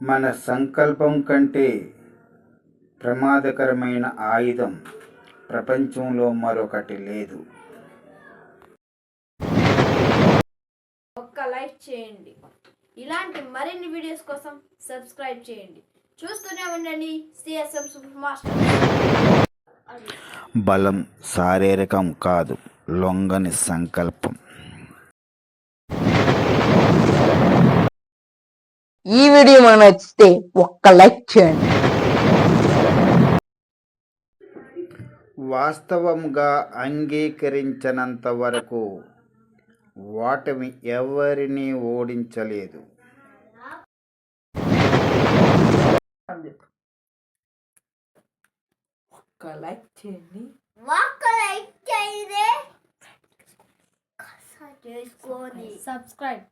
మన సంకల్పం కంటే ప్రమాదకరమైన ఆయుధం ప్రపంచంలో మరొకటి లేదు. ఒక్క లైక్ చేయండి. ఇలాంటి మరిన్ని వీడియోస్ కోసం సబ్స్క్రైబ్ చేయండి. చూస్తూనే ఉండండి సిఎస్ఎం సూపర్ మాస్టర్. బలం శారీరకం కాదు, లొంగని సంకల్పం. ఈ వీడియో మనకు నచ్చితే ఒక్క లైక్ చేయండి. వాస్తవంగా అంగీకరించినంత వరకు ఓటమి ఎవరిని ఓడించలేదు. ఒక్క లైక్ చేయండి. సబ్స్క్రైబ్.